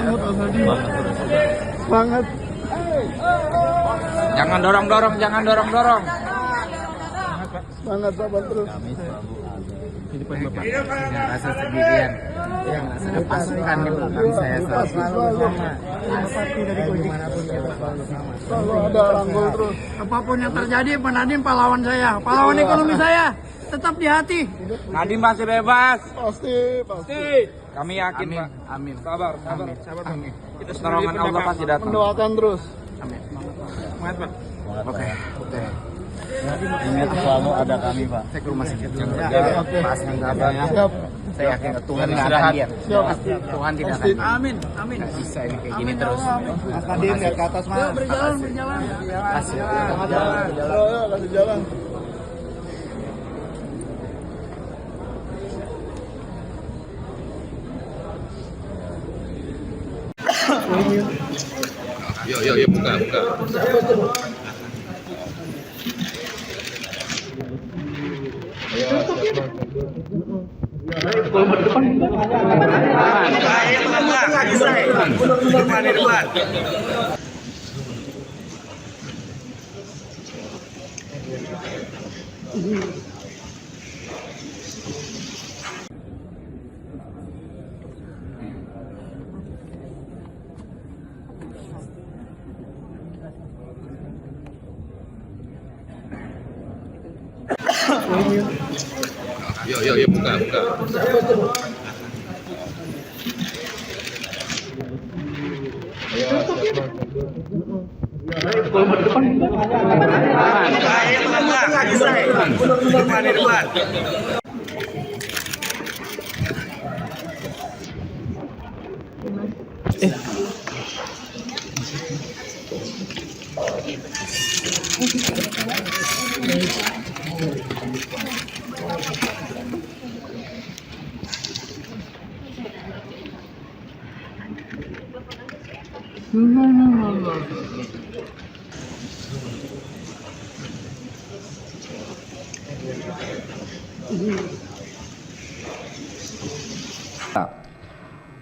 Banget Mas Hadi. Banget. Jangan dorong-dorong, jangan dorong-dorong. Banget sabar terus. Kami selalu ada yang rasa sendirian, yang rasa pasukan di belakang saya selalu bersama. Pasti dari dimanapun kita selalu sama. Selalu ada Ranggul terus. Apapun yang terjadi, Pak Nadiem pahlawan saya, pahlawan ekonomi saya, tetap di hati. Nadiem masih bebas. Pasti, pasti. Kami yakin, Amin, Pak. amin. Sabar. Amin. Itu pertolongan Allah pasti datang. Mendoakan terus. Semangat, Pak. Oke. Ingat selalu ada kami, Pak. Saya ke rumah sakit yang pasti kabarnya. Siap. Saya yakin Tuhan tidak akan diam. Siap. Tuhan tidak akan Pasti. diam. Amin, amin. Nggak bisa ini kayak gini terus. Mas Hadi lihat ke atas Mas. Berjalan, berjalan. Kasih. Ayo, kasih jalan. Yuk, buka. Yuk, buka.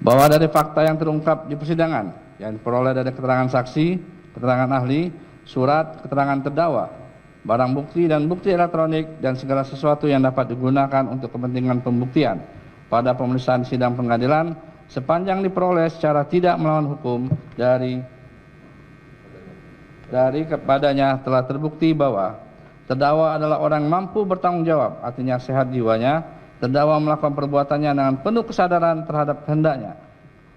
Bahwa dari fakta yang terungkap di persidangan yang diperoleh dari keterangan saksi, keterangan ahli, surat keterangan terdakwa, barang bukti dan bukti elektronik dan segala sesuatu yang dapat digunakan untuk kepentingan pembuktian pada pemeriksaan sidang pengadilan sepanjang diperoleh secara tidak melawan hukum dari kepadanya telah terbukti bahwa terdakwa adalah orang mampu bertanggung jawab, artinya sehat jiwanya. Terdakwa melakukan perbuatannya dengan penuh kesadaran terhadap kehendaknya,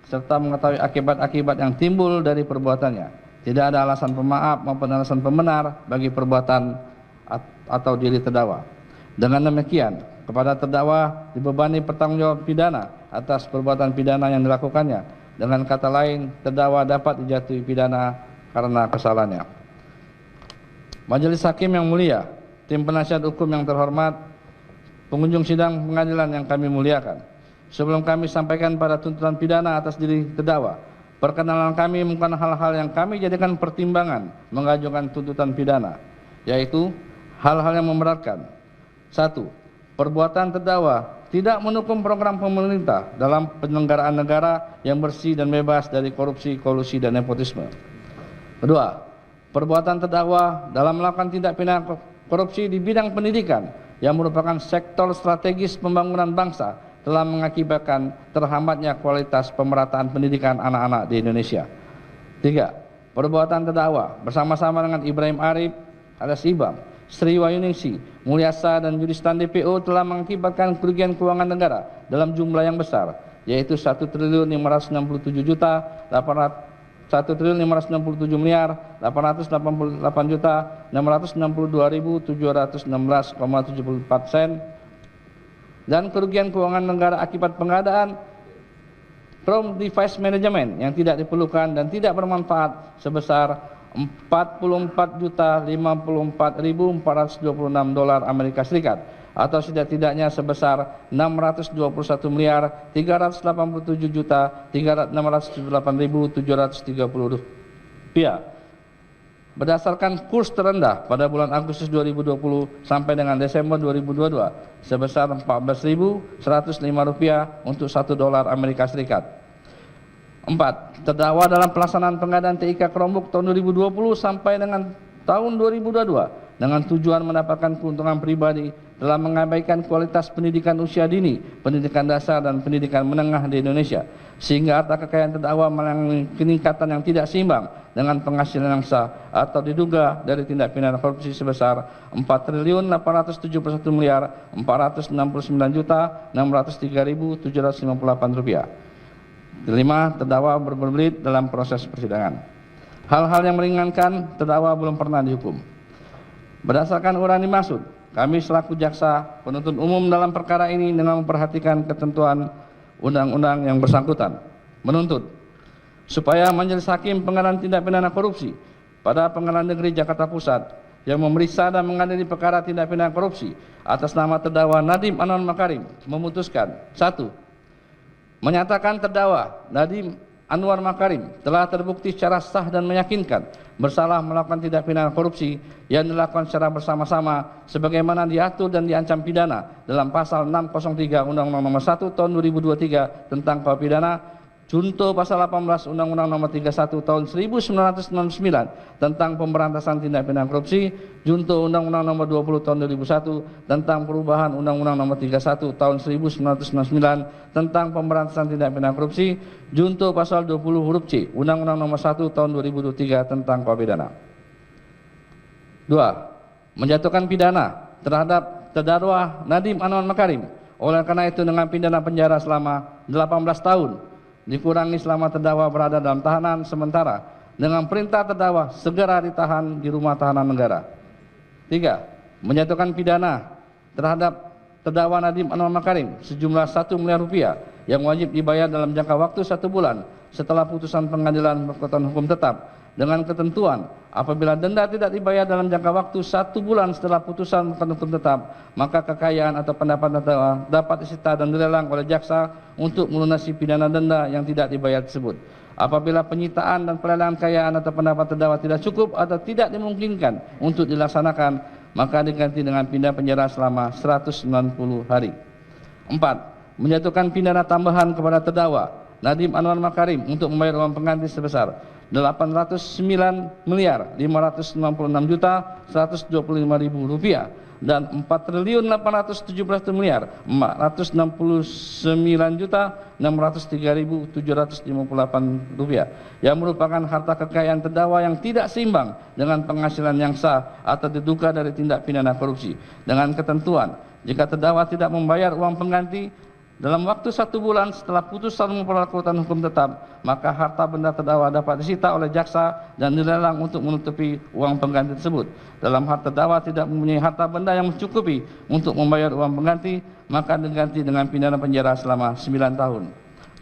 serta mengetahui akibat-akibat yang timbul dari perbuatannya. Tidak ada alasan pemaaf maupun alasan pembenar bagi perbuatan atau diri terdakwa. Dengan demikian, kepada terdakwa dibebani pertanggungjawab pidana atas perbuatan pidana yang dilakukannya. Dengan kata lain, terdakwa dapat dijatuhi pidana karena kesalahannya. Majelis Hakim yang mulia, tim penasihat hukum yang terhormat, pengunjung sidang pengadilan yang kami muliakan. Sebelum kami sampaikan pada tuntutan pidana atas diri terdakwa, perkenalan kami bukan hal-hal yang kami jadikan pertimbangan mengajukan tuntutan pidana, yaitu hal-hal yang memberatkan. 1. Perbuatan terdakwa tidak mendukung program pemerintah dalam penyelenggaraan negara yang bersih dan bebas dari korupsi, kolusi, dan nepotisme. 2. Perbuatan terdakwa dalam melakukan tindak pidana korupsi di bidang pendidikan yang merupakan sektor strategis pembangunan bangsa telah mengakibatkan terhambatnya kualitas pemerataan pendidikan anak-anak di Indonesia. 3. Perbuatan terdakwa bersama-sama dengan Ibrahim Arif alias Ibam, Sri Wahyuningsi, Mulyasa dan Yudhistan DPO telah mengakibatkan kerugian keuangan negara dalam jumlah yang besar, yaitu 1.568.862.662.716,74 sen dan kerugian keuangan negara akibat pengadaan from device management yang tidak diperlukan dan tidak bermanfaat sebesar $44.054.426 atau setidak-tidaknya sebesar $621.387.678.730 berdasarkan kurs terendah pada bulan Agustus 2020 sampai dengan Desember 2022 sebesar $14.105 untuk $1 Amerika Serikat. 4. Terdakwa dalam pelaksanaan pengadaan TIK Chromebook tahun 2020 sampai dengan tahun 2022 dengan tujuan mendapatkan keuntungan pribadi dalam mengabaikan kualitas pendidikan usia dini, pendidikan dasar dan pendidikan menengah di Indonesia, sehingga harta kekayaan terdakwa mengalami peningkatan yang tidak seimbang dengan penghasilan yang sah atau diduga dari tindak pidana korupsi sebesar Rp4.449.603.758. Kelima, terdakwa berbelit dalam proses persidangan. Hal-hal yang meringankan terdakwa belum pernah dihukum. Berdasarkan uraian dimaksud, kami selaku jaksa penuntut umum dalam perkara ini dengan memperhatikan ketentuan undang-undang yang bersangkutan menuntut supaya Majelis Hakim Pengadilan Tindak Pidana Korupsi pada Pengadilan Negeri Jakarta Pusat yang memeriksa dan mengadili perkara tindak pidana korupsi atas nama terdakwa Nadiem Anwar Makarim memutuskan: 1. Menyatakan terdakwa Nadiem Anwar Makarim telah terbukti secara sah dan meyakinkan bersalah melakukan tindak pidana korupsi yang dilakukan secara bersama-sama sebagaimana diatur dan diancam pidana dalam pasal 603 Undang-Undang Nomor 1 Tahun 2023 tentang Kuhap Pidana, junto pasal 18 Undang-Undang Nomor 31 Tahun 1999 tentang Pemberantasan Tindak Pidana Korupsi, junto Undang-Undang Nomor 20 Tahun 2001 tentang perubahan Undang-Undang Nomor 31 Tahun 1999 tentang Pemberantasan Tindak Pidana Korupsi, junto pasal 20 huruf C Undang-Undang Nomor 1 Tahun 2023 tentang Kuhap Pidana. 2. Menjatuhkan pidana terhadap terdakwa Nadiem Anwar Makarim oleh karena itu dengan pidana penjara selama 18 tahun dikurangi selama terdakwa berada dalam tahanan sementara dengan perintah terdakwa segera ditahan di rumah tahanan negara. 3. Menjatuhkan pidana terhadap terdakwa Nadiem Anwar Makarim sejumlah Rp1 miliar yang wajib dibayar dalam jangka waktu 1 bulan setelah putusan pengadilan berkekuatan hukum tetap, dengan ketentuan apabila denda tidak dibayar dalam jangka waktu 1 bulan setelah putusan berkekuatan hukum tetap, maka kekayaan atau pendapatan terdakwa dapat disita dan dilelang oleh jaksa untuk melunasi pidana denda yang tidak dibayar tersebut. Apabila penyitaan dan pelelangan kekayaan atau pendapat terdakwa tidak cukup atau tidak dimungkinkan untuk dilaksanakan, maka diganti dengan pidana penjara selama 190 hari. 4. Menjatuhkan pidana tambahan kepada terdakwa Nadiem Anwar Makarim untuk membayar uang pengganti sebesar Rp809.196.125.000 dan Rp4.499.603.758 yang merupakan harta kekayaan terdakwa yang tidak seimbang dengan penghasilan yang sah atau diduga dari tindak pidana korupsi, dengan ketentuan jika terdakwa tidak membayar uang pengganti dalam waktu 1 bulan setelah putusan memperlakukan hukum tetap, maka harta benda terdakwa dapat disita oleh jaksa dan dilelang untuk menutupi uang pengganti tersebut. Dalam hal terdakwa tidak mempunyai harta benda yang mencukupi untuk membayar uang pengganti, maka diganti dengan pidana penjara selama 9 tahun.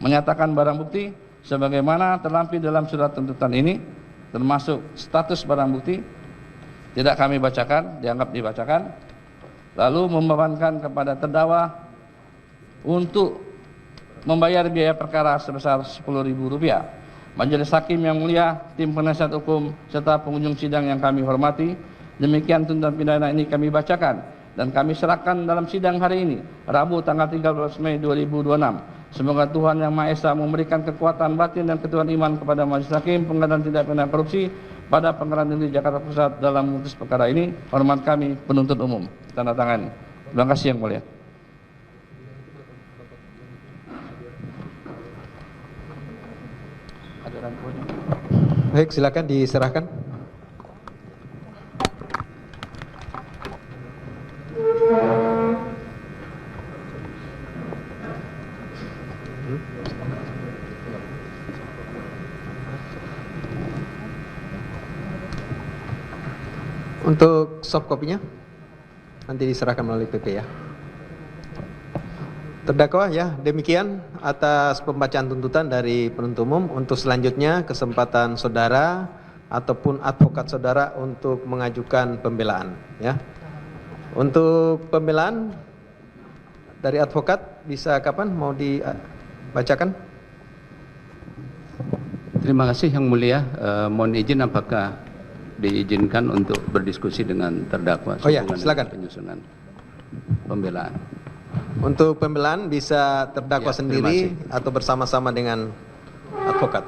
Menyatakan barang bukti sebagaimana terlampir dalam surat tuntutan ini, termasuk status barang bukti, tidak kami bacakan, dianggap dibacakan, lalu membebankan kepada terdakwa untuk membayar biaya perkara sebesar Rp10.000. Majelis Hakim yang mulia, tim penasihat hukum, serta pengunjung sidang yang kami hormati, demikian tuntutan pidana ini kami bacakan dan kami serahkan dalam sidang hari ini, Rabu tanggal 13 Mei 2026. Semoga Tuhan Yang Maha Esa memberikan kekuatan batin dan ketuhanan iman kepada Majelis Hakim Pengadilan Tindak Pidana Korupsi pada Pengadilan Negeri Jakarta Pusat dalam memutus perkara ini. Hormat kami penuntut umum. Tanda tangan. Terima kasih Yang Mulia. Baik, silakan diserahkan. Untuk soft copy-nya nanti diserahkan melalui PP ya. Terdakwa ya, demikian atas pembacaan tuntutan dari penuntut umum. Untuk selanjutnya kesempatan saudara ataupun advokat saudara untuk mengajukan pembelaan ya. Untuk pembelaan dari advokat bisa kapan mau dibacakan? Terima kasih Yang Mulia. Mohon izin apakah diizinkan untuk berdiskusi dengan terdakwa? Oh ya, silakan. Penyusunan pembelaan. Untuk pembelaan bisa terdakwa Ya, sendiri atau bersama-sama dengan advokat.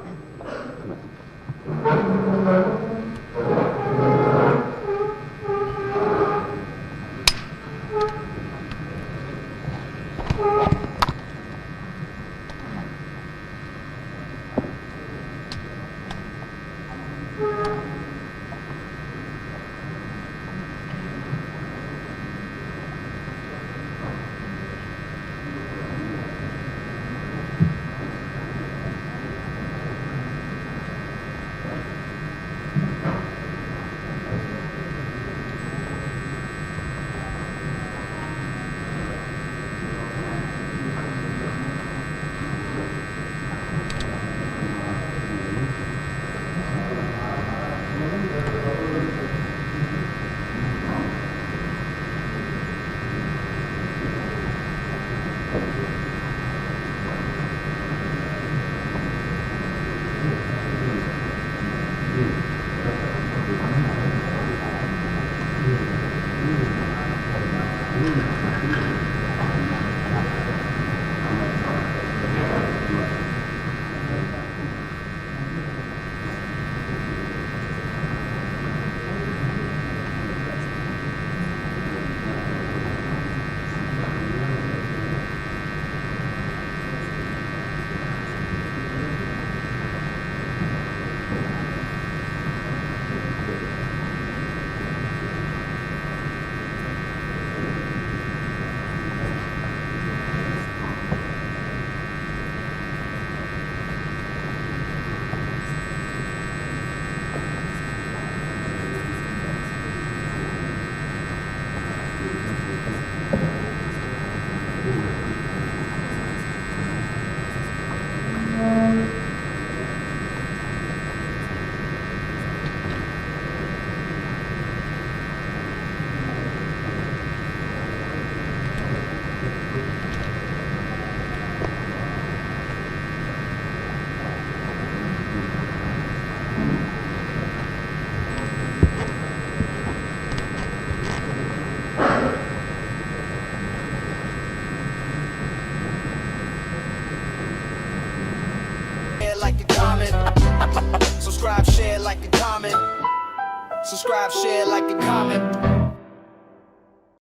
Like a comment, subscribe, share like a comment, subscribe, share like a comment.